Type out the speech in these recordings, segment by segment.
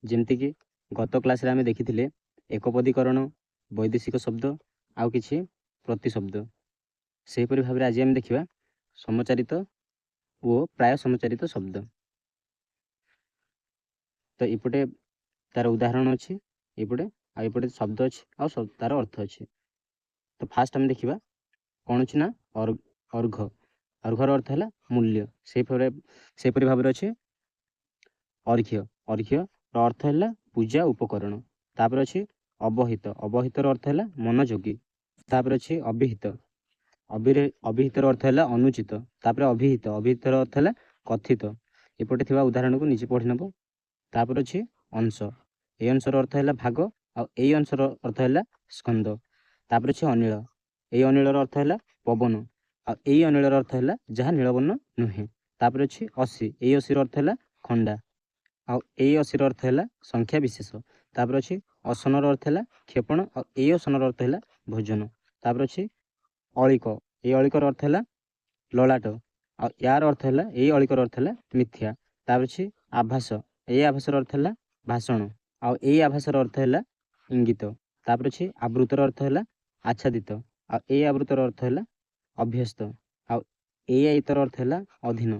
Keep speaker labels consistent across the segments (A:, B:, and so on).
A: ଯେମିତିକି ଗତ କ୍ଲାସ୍ରେ ଆମେ ଦେଖିଥିଲେ ଏକପଦୀକରଣ, ବୈଦେଶିକ ଶବ୍ଦ ଆଉ କିଛି ପ୍ରତିଶବ୍ଦ। ସେହିପରି ଭାବରେ ଆଜି ଆମେ ଦେଖିବା ସମଚାରିତ ଓ ପ୍ରାୟ ସମଚାରିତ ଶବ୍ଦ। ତ ଏପଟେ ତାର ଉଦାହରଣ ଅଛି, ଏପଟେ ଶବ୍ଦ ଅଛି ଆଉ ତାର ଅର୍ଥ ଅଛି। ତ ଫାଷ୍ଟ ଆମେ ଦେଖିବା କ'ଣ ଅଛି ନା ଅର୍ଘ। ଅର୍ଘର ଅର୍ଥ ହେଲା ମୂଲ୍ୟ। ସେହିପରି ଭାବରେ ଅଛି ଅର୍ଘ୍ୟ। ଅର୍ଘ୍ୟର ଅର୍ଥ ହେଲା ପୂଜା ଉପକରଣ। ତାପରେ ଅଛି ଅବହିତ। ଅବହିତର ଅର୍ଥ ହେଲା ମନୋଯୋଗୀ। ତାପରେ ଅଛି ଅବିହିତ। ଅବିହିତର ଅର୍ଥ ହେଲା ଅନୁଚିତ। ତାପରେ ଅଭିହିତ। ଅଭିହିତର ଅର୍ଥ ହେଲା କଥିତ। ଏପଟେ ଥିବା ଉଦାହରଣକୁ ନିଜେ ପଢ଼ି ନେବ। ତାପରେ ଅଛି ଅଂଶ। এই ଅଂଶର ଅର୍ଥ ହେଲା ଭାଗ ଆଉ ଏଇ ଅଂଶର ଅର୍ଥ ହେଲା ସ୍କନ୍ଦ। ତାପରେ ଅଛି ଅନିଳ। এই ଅନିଳର ଅର୍ଥ ହେଲା ପବନ ଆଉ ଏଇ ଅନିଳର ଅର୍ଥ ହେଲା ଯାହା ନୀଳବର୍ଣ୍ଣ ନୁହେଁ। ତାପରେ ଅଛି ଅଶୀ। এই ଅଶୀର ଅର୍ଥ ହେଲା ଖଣ୍ଡା ଆଉ ଏଇ ଅଶୀର ଅର୍ଥ ହେଲା ସଂଖ୍ୟା ବିଶେଷ। ତାପରେ ଅଛି ଅସନର ଅର୍ଥ ହେଲା କ୍ଷେପଣ ଆଉ ଏଇ ଅସନର ଅର୍ଥ ହେଲା ଭୋଜନ। ତାପରେ ଅଛି ଅଳିକ। ଏଇ ଅଳିକର ଅର୍ଥ ହେଲା ଲଳାଟ ଆଉ ୟାର ଅର୍ଥ ହେଲା ଏଇ ଅଳିକର ଅର୍ଥ ହେଲା ମିଥ୍ୟା। ତାପରେ ଅଛି ଆଭାସ। ଏଇ ଆଭାସର ଅର୍ଥ ହେଲା ଭାଷଣ ଆଉ ଏଇ ଆଭାସର ଅର୍ଥ ହେଲା ଇଙ୍ଗିତ। ତାପରେ ଅଛି ଆବୃତର ଅର୍ଥ ହେଲା ଆଚ୍ଛାଦିତ ଆଉ ଏଇ ଆବୃତର ଅର୍ଥ ହେଲା ଅଭ୍ୟସ୍ତ ଆଉ ଏଇ ଆଇତର ଅର୍ଥ ହେଲା ଅଧୀନ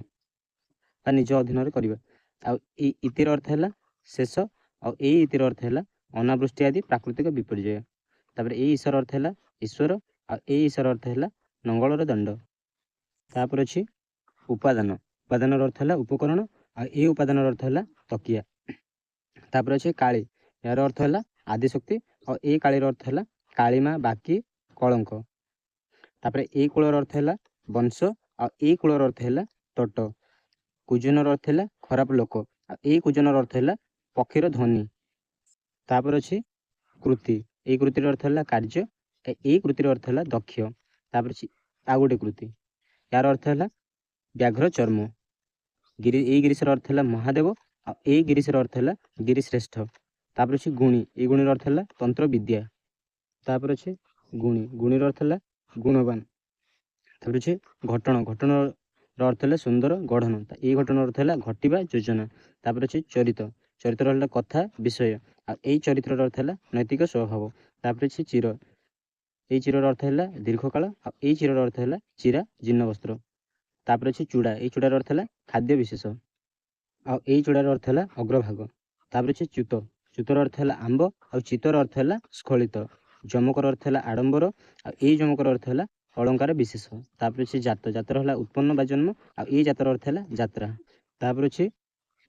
A: ବା ନିଜ ଅଧୀନରେ କରିବା। ଆଉ ଏଇ ଇତିର ଅର୍ଥ ହେଲା ଶେଷ ଆଉ ଏଇ ଇତିର ଅର୍ଥ ହେଲା ଅନାବୃଷ୍ଟି ଆଦି ପ୍ରାକୃତିକ ବିପର୍ଯ୍ୟୟ। ତାପରେ ଏଇ ଈଶ୍ୱର ଅର୍ଥ ହେଲା ଈଶ୍ୱର ଆଉ ଏଇ ଈଶ୍ୱର ଅର୍ଥ ହେଲା ନଙ୍ଗଳର ଦଣ୍ଡ। ତାପରେ ଅଛି ଉପାଦାନ। ଉପାଦାନର ଅର୍ଥ ହେଲା ଉପକରଣ ଆଉ ଏଇ ଉପାଦାନର ଅର୍ଥ ହେଲା ତକିଆ। ତାପରେ ଅଛି କାଳୀ। ଏହାର ଅର୍ଥ ହେଲା ଆଦିଶକ୍ତି ଆଉ ଏଇ କାଳୀର ଅର୍ଥ ହେଲା କାଳିମା, ବାକି, କଳଙ୍କ। ତାପରେ ଏଇ କୂଳର ଅର୍ଥ ହେଲା ବଂଶ ଆଉ ଏଇ କୂଳର ଅର୍ଥ ହେଲା ତଟ। କୁଜନର ଅର୍ଥ ହେଲା ଖରାପ ଲୋକ ଆଉ ଏଇ କୁଜନର ଅର୍ଥ ହେଲା ପକ୍ଷୀର ଧ୍ୱନି। ତାପରେ ଅଛି କୃତି। ଏଇ କୃତିର ଅର୍ଥ ହେଲା କାର୍ଯ୍ୟ, ଏଇ କୃତିର ଅର୍ଥ ହେଲା ଦକ୍ଷ। ତାପରେ ଅଛି ଆଉ ଗୋଟେ କୃତି, ଏହାର ଅର୍ଥ ହେଲା ବ୍ୟାଘ୍ର ଚର୍ମ। ଏଇ ଗିରିଶର ଅର୍ଥ ହେଲା ମହାଦେବ ଆଉ ଏଇ ଗିରିଶର ଅର୍ଥ ହେଲା ଗିରିଶ୍ରେଷ୍ଠ। ତାପରେ ଅଛି ଗୁଣୀ। ଏଇ ଗୁଣୀର ଅର୍ଥ ହେଲା ତନ୍ତ୍ର ବିଦ୍ୟା। ତାପରେ ଅଛି ଗୁଣୀ। ଗୁଣୀର ଅର୍ଥ ହେଲା ଗୁଣବାନ। ତାପରେ ଅଛି ଘଟଣ। ଘଟଣର ଅର୍ଥ ହେଲା ସୁନ୍ଦର ଗଢ଼ଣ। ଏଇ ଘଟଣାର ଅର୍ଥ ହେଲା ଘଟିବା ଯୋଜନା। ତାପରେ ଅଛି ଚରିତ। ଚରିତ୍ର ହେଲା କଥା, ବିଷୟ ଆଉ ଏଇ ଚରିତ୍ରର ଅର୍ଥ ହେଲା ନୈତିକ ସ୍ୱଭାବ। ତାପରେ ଅଛି ଚିର। ଏଇ ଚିରର ଅର୍ଥ ହେଲା ଦୀର୍ଘକାଳ ଆଉ ଏଇ ଚିରର ଅର୍ଥ ହେଲା ଚିରା ଜୀର୍ଣ୍ଣ ବସ୍ତ୍ର। ତାପରେ ଅଛି ଚୂଡ଼ା। ଏଇ ଚୂଡ଼ାର ଅର୍ଥ ହେଲା ଖାଦ୍ୟ ବିଶେଷ ଆଉ ଏଇ ଚୂଡ଼ାର ଅର୍ଥ ହେଲା ଅଗ୍ରଭାଗ। ତାପରେ ଅଛି ଚ୍ୟୁତ। ଚ୍ୟୁତର ଅର୍ଥ ହେଲା ଆମ୍ବ ଆଉ ଚିତର ଅର୍ଥ ହେଲା ସ୍ଖଳିତ। ଯମକର ଅର୍ଥ ହେଲା ଆଡ଼ମ୍ବର ଆଉ ଏଇ ଯମକର ଅର୍ଥ ହେଲା ଅଳଙ୍କାର ବିଶେଷ। ତାପରେ ଅଛି ଜାତ। ଜାତର ହେଲା ଉତ୍ପନ୍ନ ବା ଜନ୍ମ ଆଉ ଏଇ ଜାତର ଅର୍ଥ ହେଲା ଯାତ୍ରା। ତାପରେ ଅଛି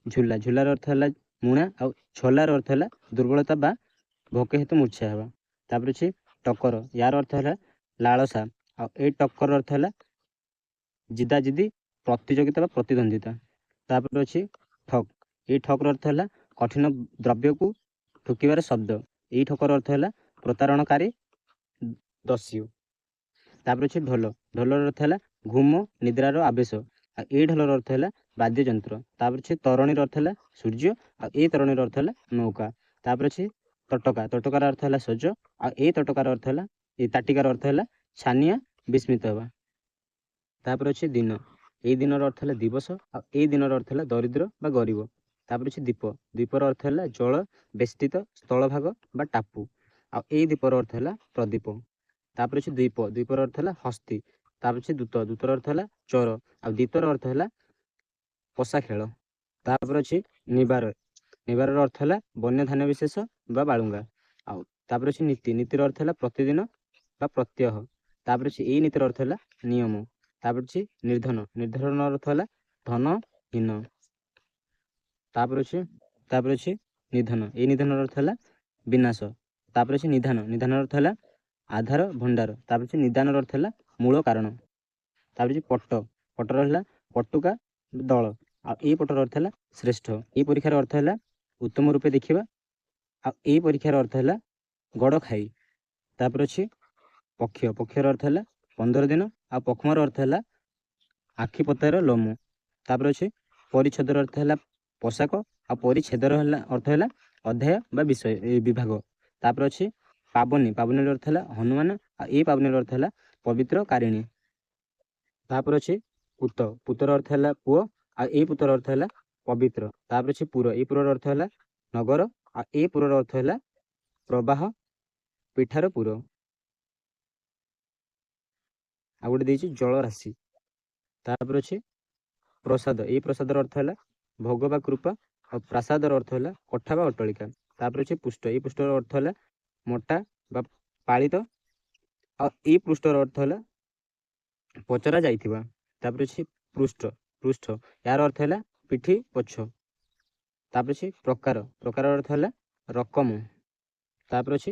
A: ଝୁଲା। ଝୁଲାର ଅର୍ଥ ହେଲା ମୁଣା ଆଉ ଛଲାର ଅର୍ଥ ହେଲା ଦୁର୍ବଳତା ବା ଭୋକେ ହେତୁ ମୂର୍ଚ୍ଛା ହେବା। ତାପରେ ଅଛି ଟକର। ୟାର ଅର୍ଥ ହେଲା ଲାଳସା ଆଉ ଏଇ ଟକର ଅର୍ଥ ହେଲା ଜିଦାଜିଦି, ପ୍ରତିଯୋଗିତା ବା ପ୍ରତିଦ୍ୱନ୍ଦିତା। ତାପରେ ଅଛି ଠକ୍। ଏଇ ଠକର ଅର୍ଥ ହେଲା କଠିନ ଦ୍ରବ୍ୟକୁ ଠକିବାର ଶବ୍ଦ। ଏଇ ଠକର ଅର୍ଥ ହେଲା ପ୍ରତାରଣକାରୀ, ଦସ୍ୟୁ। ତାପରେ ଅଛି ଢୋଲ। ଢୋଲର ଅର୍ଥ ହେଲା ଘୁମ, ନିଦ୍ରାର ଆବେଶ ଆଉ ଏଇ ଢୋଲର ଅର୍ଥ ହେଲା ବାଦ୍ୟଯନ୍ତ୍ର। ତାପରେ ଅଛି ତରଣୀର ଅର୍ଥ ହେଲା ସୂର୍ଯ୍ୟ ଆଉ ଏଇ ତରଣୀର ଅର୍ଥ ହେଲା ନୌକା। ତାପରେ ଅଛି ତଟକା। ତଟକାର ଅର୍ଥ ହେଲା ସଜ ଆଉ ଏଇ ତଟକାର ଅର୍ଥ ହେଲା ଏଇ ତାଟିକାର ଅର୍ଥ ହେଲା ଛାନିଆ, ବିସ୍ମିତ ହେବା। ତାପରେ ଅଛି ଦିନ। ଏଇ ଦିନର ଅର୍ଥ ହେଲା ଦିବସ ଆଉ ଏଇ ଦିନର ଅର୍ଥ ହେଲା ଦରିଦ୍ର ବା ଗରିବ। ତାପରେ ଅଛି ଦ୍ୱୀପ। ଦ୍ୱୀପର ଅର୍ଥ ହେଲା ଜଳ ବେଷ୍ଟିତ ସ୍ଥଳଭାଗ ବା ଟାପୁ ଆଉ ଏଇ ଦ୍ୱୀପର ଅର୍ଥ ହେଲା ପ୍ରଦୀପ। ତାପରେ ଅଛି ଦ୍ୱୀପ। ଦ୍ୱୀପର ଅର୍ଥ ହେଲା ହସ୍ତି। ତାପରେ ଅଛି ଦୂତ। ଦୂତର ଅର୍ଥ ହେଲା ଚୋର ଆଉ ଦ୍ୱୀପର ଅର୍ଥ ହେଲା ପଶା ଖେଳ। ତାପରେ ଅଛି ନିବାର। ନିବାରର ଅର୍ଥ ହେଲା ବନ୍ୟ ଧାନ୍ୟ ବିଶେଷ ବା ବାଳୁଙ୍ଗା। ଆଉ ତାପରେ ଅଛି ନୀତି। ନୀତିର ଅର୍ଥ ହେଲା ପ୍ରତିଦିନ ବା ପ୍ରତ୍ୟହ। ତାପରେ ଅଛି ଏଇ ନୀତିର ଅର୍ଥ ହେଲା ନିୟମ। ତାପରେ ଅଛି ନିର୍ଧନ। ନିର୍ଧନର ଅର୍ଥ ହେଲା ଧନହୀନ। ତାପରେ ଅଛି ନିଧନ। ଏଇ ନିଧନର ଅର୍ଥ ହେଲା ବିନାଶ। ତାପରେ ଅଛି ନିଧାନ। ନିଧାନର ଅର୍ଥ ହେଲା ଆଧାର ଭଣ୍ଡାର। ତାପରେ ଅଛି ନିଦାନର ଅର୍ଥ ହେଲା ମୂଳ କାରଣ। ତାପରେ ଅଛି ପଟ। ପଟର ହେଲା ପଟୁକା ଦଳ ଆଉ ଏଇ ପଟର ଅର୍ଥ ହେଲା ଶ୍ରେଷ୍ଠ। ଏଇ ପରୀକ୍ଷାର ଅର୍ଥ ହେଲା ଉତ୍ତମ ରୂପେ ଦେଖିବା ଆଉ ଏଇ ପରୀକ୍ଷାର ଅର୍ଥ ହେଲା ଗଡ଼ ଖାଇ। ତାପରେ ଅଛି ପକ୍ଷ। ପକ୍ଷର ଅର୍ଥ ହେଲା 15 ଦିନ ଆଉ ପକ୍ଷ୍ମର ଅର୍ଥ ହେଲା ଆଖି ପତାର ଲୋମ। ତାପରେ ଅଛି ପରିଚ୍ଛଦର ଅର୍ଥ ହେଲା ପୋଷାକ ଆଉ ପରିଚ୍ଛେଦର ଅର୍ଥ ହେଲା ଅଧ୍ୟାୟ ବା ବିଷୟ ବିଭାଗ। ତାପରେ ଅଛି ପାବନୀ। ପାବନୀର ଅର୍ଥ ହେଲା ହନୁମାନ ଆଉ ଏଇ ପାବନୀର ଅର୍ଥ ହେଲା ପବିତ୍ର କାରିଣୀ। ତାପରେ ଅଛି ପୂତ। ପୂତର ଅର୍ଥ ହେଲା ପୁଅ ଆଉ ଏଇ ପୂତର ଅର୍ଥ ହେଲା ପବିତ୍ର। ତାପରେ ଅଛି ପୁର। ଏଇ ପୁରର ଅର୍ଥ ହେଲା ନଗର। ଆଉ ଏ ପୁରର ଅର୍ଥ ହେଲା ପ୍ରବାହ, ପିଠାର ପୁର। ଆଉ ଗୋଟେ ଦେଇଛି ଜଳରାଶି। ତାପରେ ଅଛି ପ୍ରସାଦ। ଏଇ ପ୍ରସାଦର ଅର୍ଥ ହେଲା ଭୋଗ ବା କୃପା। ଆଉ ପ୍ରାସାଦର ଅର୍ଥ ହେଲା କୋଠା ବା ଅଟ୍ଟାଳିକା। ତାପରେ ଅଛି ପୃଷ୍ଠ। ଏଇ ପୃଷ୍ଠର ଅର୍ଥ ହେଲା ମୋଟା ବା ପାଳିତ। ଆଉ ଏଇ ପୃଷ୍ଠର ଅର୍ଥ ହେଲା ପଚରା ଯାଇଥିବା। ତାପରେ ଅଛି ପୃଷ୍ଠ। ପୃଷ୍ଠ ଏହାର ଅର୍ଥ ହେଲା ପିଠି, ପଛ। ତାପରେ ଅଛି ପ୍ରକାର। ପ୍ରକାରର ଅର୍ଥ ହେଲା ରକମ। ତାପରେ ଅଛି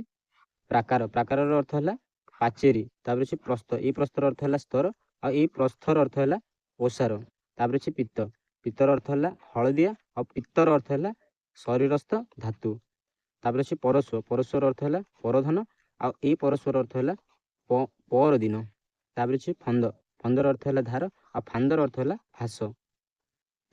A: ପ୍ରାକାର। ପ୍ରାକାରର ଅର୍ଥ ହେଲା ପାଚେରୀ। ତାପରେ ଅଛି ପ୍ରସ୍ଥ। ଏଇ ପ୍ରସ୍ଥର ଅର୍ଥ ହେଲା ସ୍ତର। ଆଉ ଏଇ ପ୍ରସ୍ଥର ଅର୍ଥ ହେଲା ଓସାର। ତାପରେ ଅଛି ପିତ୍ତ। ପିତ୍ତର ଅର୍ଥ ହେଲା ହଳଦିଆ। ଆଉ ପିତ୍ତର ଅର୍ଥ ହେଲା ଶରୀରସ୍ଥ ଧାତୁ। ତାପରେ ଅଛି ପରଶ୍ଵ। ପରଶ୍ଵର ଅର୍ଥ ହେଲା ପରଧନ। ଆଉ ଏଇ ପରଶ୍ଵର ଅର୍ଥ ହେଲା ପର ଦିନ। ତାପରେ ଅଛି ଫନ୍ଦ। ଫନ୍ଦର ଅର୍ଥ ହେଲା ଧାର। ଆଉ ଫାନ୍ଦର ଅର୍ଥ ହେଲା ଫାସ।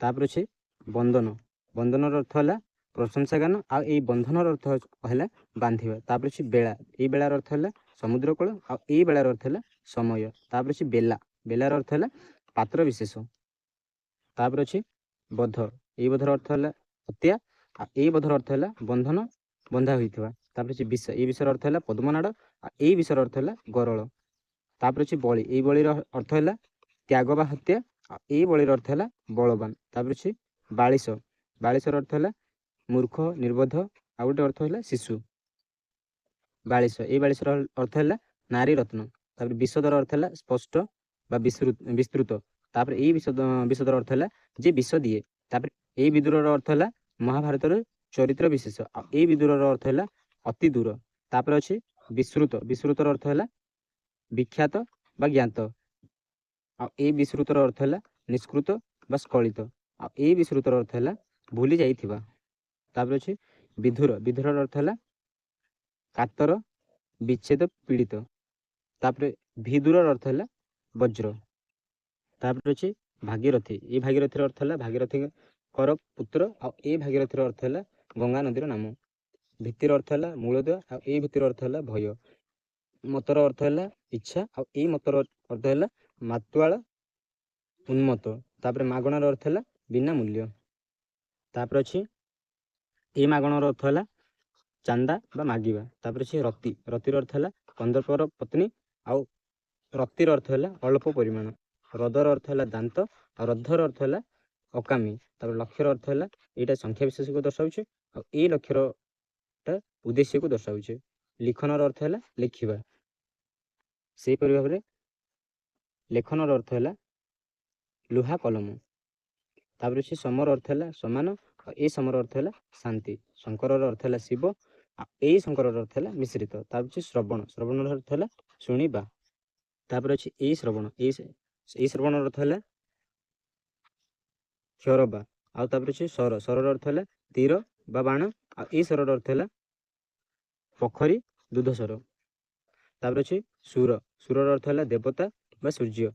A: ତାପରେ ଅଛି ବନ୍ଦନ। ବନ୍ଦନର ଅର୍ଥ ହେଲା ପ୍ରଶଂସା ଗାନ। ଆଉ ଏଇ ବନ୍ଧନର ଅର୍ଥ ହେଲା ବାନ୍ଧିବା। ତାପରେ ଅଛି ବେଳା। ଏଇ ବେଳାର ଅର୍ଥ ହେଲା ସମୁଦ୍ର କୂଳ। ଆଉ ଏଇ ବେଳାର ଅର୍ଥ ହେଲା ସମୟ। ତାପରେ ଅଛି ବେଲା। ବେଲାର ଅର୍ଥ ହେଲା ପାତ୍ର ବିଶେଷ। ତାପରେ ଅଛି ବଧ। ଏଇ ବଧର ଅର୍ଥ ହେଲା ହତ୍ୟା। ଆଉ ଏଇ ବଧର ଅର୍ଥ ହେଲା ବନ୍ଧନ, ବନ୍ଧା ହୋଇଥିବା। ତାପରେ ଅଛି ବିଷ। ଏଇ ବିଷର ଅର୍ଥ ହେଲା ପଦ୍ମନାଡ଼। ଆଉ ଏଇ ବିଷର ଅର୍ଥ ହେଲା ଗରଳ। ତାପରେ ଅଛି ବଳି। ଏଇ ବଳିର ଅର୍ଥ ହେଲା ତ୍ୟାଗ ବା ହତ୍ୟା। ଆଉ ଏଇ ବଳିର ଅର୍ଥ ହେଲା ବଳବାନ। ତାପରେ ଅଛି ବାଳିଶ। ବାଳିଶର ଅର୍ଥ ହେଲା ମୂର୍ଖ, ନିର୍ବୋଧ। ଆଉ ଗୋଟେ ଅର୍ଥ ହେଲା ଶିଶୁ। ବାଳିଶ। ଏଇ ବାଳିଶର ଅର୍ଥ ହେଲା ନାରୀ ରତ୍ନ। ତାପରେ ବିଶଦର ଅର୍ଥ ହେଲା ସ୍ପଷ୍ଟ ବା ବିସ୍ତୃତ। ତାପରେ ଏଇ ବିଶଦର ଅର୍ଥ ହେଲା ଯେ ବିଷ ଦିଏ। ତାପରେ ଏଇ ବିଦୁରର ଅର୍ଥ ହେଲା ମହାଭାରତର ଚରିତ୍ର ବିଶେଷ। ଆଉ ଏଇ ବିଦୁରର ଅର୍ଥ ହେଲା ଅତି ଦୂର। ତାପରେ ଅଛି ବିଶ୍ରୁତ। ବିଶ୍ରୁତର ଅର୍ଥ ହେଲା ବିଖ୍ୟାତ ବା ଜ୍ଞାତ। ଆଉ ଏଇ ବିଶ୍ରୁତର ଅର୍ଥ ହେଲା ନିଷ୍କୃତ ବା ସ୍ଖଳିତ। ଆଉ ଏଇ ବିଶ୍ରୁତର ଅର୍ଥ ହେଲା ଭୁଲି ଯାଇଥିବା। ତାପରେ ଅଛି ବିଧୁର। ବିଧୁରର ଅର୍ଥ ହେଲା କାତର, ବିଚ୍ଛେଦ, ପୀଡ଼ିତ। ତାପରେ ଭିଦୁରର ଅର୍ଥ ହେଲା ବଜ୍ର। ତାପରେ ଅଛି ଭାଗୀରଥୀ। ଏଇ ଭାଗୀରଥୀର ଅର୍ଥ ହେଲା ଭାଗୀରଥୀଙ୍କର ପୁତ୍ର। ଆଉ ଏଇ ଭାଗୀରଥୀର ଅର୍ଥ ହେଲା ଗଙ୍ଗା ନଦୀର ନାମ। ଭିତ୍ତିର ଅର୍ଥ ହେଲା ମୂଳଦୁଆ। ଆଉ ଏଇ ଭିତ୍ତିର ଅର୍ଥ ହେଲା ଭୟ। ମତର ଅର୍ଥ ହେଲା ଇଚ୍ଛା। ଆଉ ଏଇ ମତର ଅର୍ଥ ହେଲା ମାତୁଆଳ, ଉନ୍ମତ। ତାପରେ ମାଗଣାର ଅର୍ଥ ହେଲା ବିନା ମୂଲ୍ୟ। ତାପରେ ଅଛି ଏଇ ମାଗଣାର ଅର୍ଥ ହେଲା ଚାନ୍ଦା ବା ମାଗିବା। ତାପରେ ଅଛି ରତି। ରତିର ଅର୍ଥ ହେଲା କନ୍ଦର୍ପର ପତ୍ନୀ। ଆଉ ରତିର ଅର୍ଥ ହେଲା ଅଳ୍ପ ପରିମାଣ। ହ୍ରଦର ଅର୍ଥ ହେଲା ଦାନ୍ତ। ଆଉ ରଦ୍ଧର ଅର୍ଥ ହେଲା ଅକାମୀ। ତାପରେ ଲକ୍ଷ୍ୟର ଅର୍ଥ ହେଲା ଏଇଟା ସଂଖ୍ୟା ବିଶେଷକୁ ଦର୍ଶାଉଛି। ଆଉ ଏଇ ଲକ୍ଷ୍ୟରଟା ଉଦ୍ଦେଶ୍ୟକୁ ଦର୍ଶାଉଛି। ଲିଖନର ଅର୍ଥ ହେଲା ଲେଖିବା। ସେହିପରି ଭାବରେ ଲେଖନର ଅର୍ଥ ହେଲା ଲୁହା କଲମ। ତାପରେ ଅଛି ସମର ଅର୍ଥ ହେଲା ସମାନ। ଆଉ ଏଇ ସମର ଅର୍ଥ ହେଲା ଶାନ୍ତି। ଶଙ୍କରର ଅର୍ଥ ହେଲା ଶିବ। ଆଉ ଏଇ ଶଙ୍କରର ଅର୍ଥ ହେଲା ମିଶ୍ରିତ। ତାପରେ ଅଛି ଶ୍ରବଣ। ଶ୍ରବଣର ଅର୍ଥ ହେଲା ଶୁଣିବା। ତାପରେ ଅଛି ଏଇ ଶ୍ରବଣ। ଏଇ ଶ୍ରବଣର ଅର୍ଥ ହେଲା କ୍ଷରବା। ଆଉ ତାପରେ ଅଛି ସର। ସରର ଅର୍ଥ ହେଲା ତୀର ବା ବାଣ। ଆଉ ଏଇ ସରର ଅର୍ଥ ହେଲା ପୋଖରୀ, ଦୁଧସର। ତାପରେ ଅଛି ସୁର। ସୁରର ଅର୍ଥ ହେଲା ଦେବତା ବା ସୂର୍ଯ୍ୟ।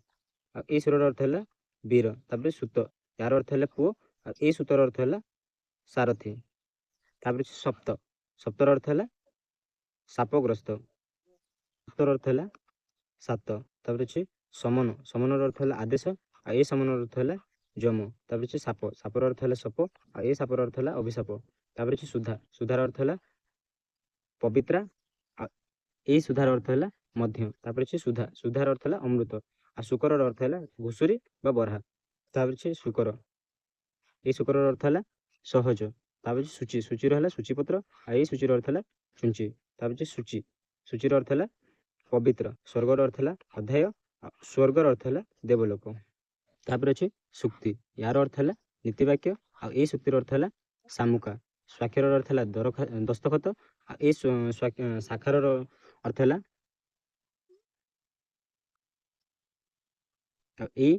A: ଆଉ ଏଇ ସୁରର ଅର୍ଥ ହେଲା ବୀର। ତାପରେ ସୂତ। ଏହାର ଅର୍ଥ ହେଲା ପୁଅ। ଆଉ ଏଇ ସୂତର ଅର୍ଥ ହେଲା ସାରଥୀ। ତାପରେ ଅଛି ସପ୍ତ। ସପ୍ତର ଅର୍ଥ ହେଲା ସାପଗ୍ରସ୍ତ। ସପ୍ତର ଅର୍ଥ ହେଲା ସାତ। ତାପରେ ଅଛି ସମନ। ସମନର ଅର୍ଥ ହେଲା ଆଦେଶ। ଆଉ ଏଇ ସମନର ଅର୍ଥ ହେଲା ଯମ। ତାପରେ ଅଛି ସାପ। ସାପର ଅର୍ଥ ହେଲା ସପ। ଆଉ ଏଇ ସାପର ଅର୍ଥ ହେଲା ଅଭିଶାପ। ତାପରେ ଅଛି ସୁଧା। ସୁଧାର ଅର୍ଥ ହେଲା ପବିତ୍ରା। ଆଉ ଏଇ ସୁଧାର ଅର୍ଥ ହେଲା ମଧ୍ୟ। ତାପରେ ଅଛି ସୁଧା। ସୁଧାର ଅର୍ଥ ହେଲା ଅମୃତ। ଆଉ ଶୁକରର ଅର୍ଥ ହେଲା ଘୁଷୁରୀ ବା ବରହା। ତାପରେ ଅଛି ଶୁକର। ଏଇ ଶୁକରର ଅର୍ଥ ହେଲା ସହଜ। ତାପରେ ଅଛି ସୂଚି। ସୂଚିର ହେଲା ସୂଚିପତ୍ର। ଆଉ ଏଇ ସୂଚିର ଅର୍ଥ ହେଲା ଛୁଞ୍ଚି। ତାପରେ ଅଛି ସୂଚି। ସୂଚିର ଅର୍ଥ ହେଲା ପବିତ୍ର। ସ୍ୱର୍ଗର ଅର୍ଥ ହେଲା ଅଧ୍ୟାୟ। ଆଉ ସ୍ୱର୍ଗର ଅର୍ଥ ହେଲା ଦେବଲୋକ। ତାପରେ ଅଛି ସୂକ୍ତି। ଏହାର ଅର୍ଥ ହେଲା ନୀତିବାକ୍ୟ। ଆଉ ଏଇ ସୂକ୍ତିର ଅର୍ଥ ହେଲା ଶାମୁକା। ସ୍ୱାକ୍ଷରର ଅର୍ଥ ହେଲା ଦସ୍ତଖତ। ଆଉ ଏଇ ଶାଖାରର ଅର୍ଥ ହେଲା ଏଇ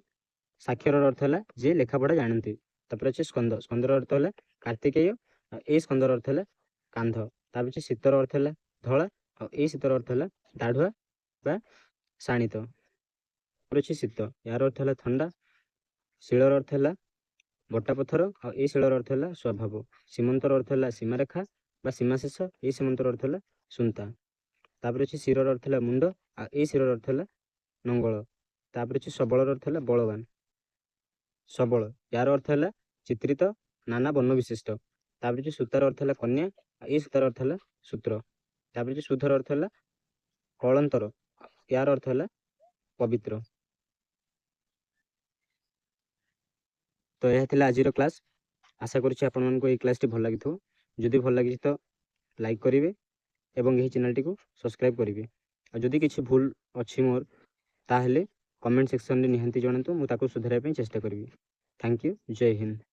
A: ସାକ୍ଷରର ଅର୍ଥ ହେଲା ଯିଏ ଲେଖାପଢ଼ା ଜାଣନ୍ତି। ତାପରେ ଅଛି ସ୍କନ୍ଦ। ସ୍କନ୍ଦର ଅର୍ଥ ହେଲା କାର୍ତ୍ତିକେୟ। ଆଉ ଏଇ ସ୍କନ୍ଦର ଅର୍ଥ ହେଲା କାନ୍ଧ। ତାପରେ ଅଛି ଶୀତର ଅର୍ଥ ହେଲା ଧଳା। ଆଉ ଏଇ ଶୀତର ଅର୍ଥ ହେଲା ଦାଢୁଆ ବା ଶାଣିତ। ତାପରେ ଅଛି ଶୀତ। ଏହାର ଅର୍ଥ ହେଲା ଥଣ୍ଡା। ଶିଳର ଅର୍ଥ ହେଲା ବଟା ପଥର। ଆଉ ଏଇ ଶିଳର ଅର୍ଥ ହେଲା ସ୍ୱଭାବ। ସୀମନ୍ତର ଅର୍ଥ ହେଲା ସୀମାରେଖା ବା ସୀମାଶେଷ। ଏଇ ସୀମନ୍ତର ଅର୍ଥ ହେଲା ସୁନ୍ତା। ତାପରେ ଅଛି ଶିରର ଅର୍ଥ ହେଲା ମୁଣ୍ଡ। ଆଉ ଏଇ ଶିରର ଅର୍ଥ ହେଲା ନଙ୍ଗଳ। ତାପରେ ଅଛି ସବଳର ଅର୍ଥ ହେଲା ବଳବାନ। ସବଳ। ଏହାର ଅର୍ଥ ହେଲା ଚିତ୍ରିତ ନାନା ବର୍ଣ୍ଣ ବିଶିଷ୍ଟ। ତାପରେ ଯେ ସୂତାର ଅର୍ଥ ହେଲା କନ୍ୟା, ଏଇ ସୂତାର ଅର୍ଥ ହେଲା ସୂତ୍ର। ତାପରେ ଯେ ଶୁଦ୍ଧର ଅର୍ଥ ହେଲା କଳନ୍ତର, ୟାର ଅର୍ଥ ହେଲା ପବିତ୍ର। ତ ଏହା ଥିଲା ଆଜିର କ୍ଲାସ୍। ଆଶା କରୁଛି ଆପଣମାନଙ୍କୁ ଏହି କ୍ଲାସ୍ଟି ଭଲ ଲାଗିଥିବ। ଯଦି ଭଲ ଲାଗିଛି ତ ଲାଇକ୍ କରିବେ ଏବଂ ଏହି ଚ୍ୟାନେଲଟିକୁ ସବସ୍କ୍ରାଇବ୍ କରିବେ। ଆଉ ଯଦି କିଛି ଭୁଲ ଅଛି ମୋର ତାହେଲେ କମେଣ୍ଟ ସେକ୍ସନରେ ନିହାତି ଜଣାନ୍ତୁ, ମୁଁ ତାକୁ ସୁଧାରିବା ପାଇଁ ଚେଷ୍ଟା କରିବି। Thank you. ଜୟ ହିନ୍ଦ।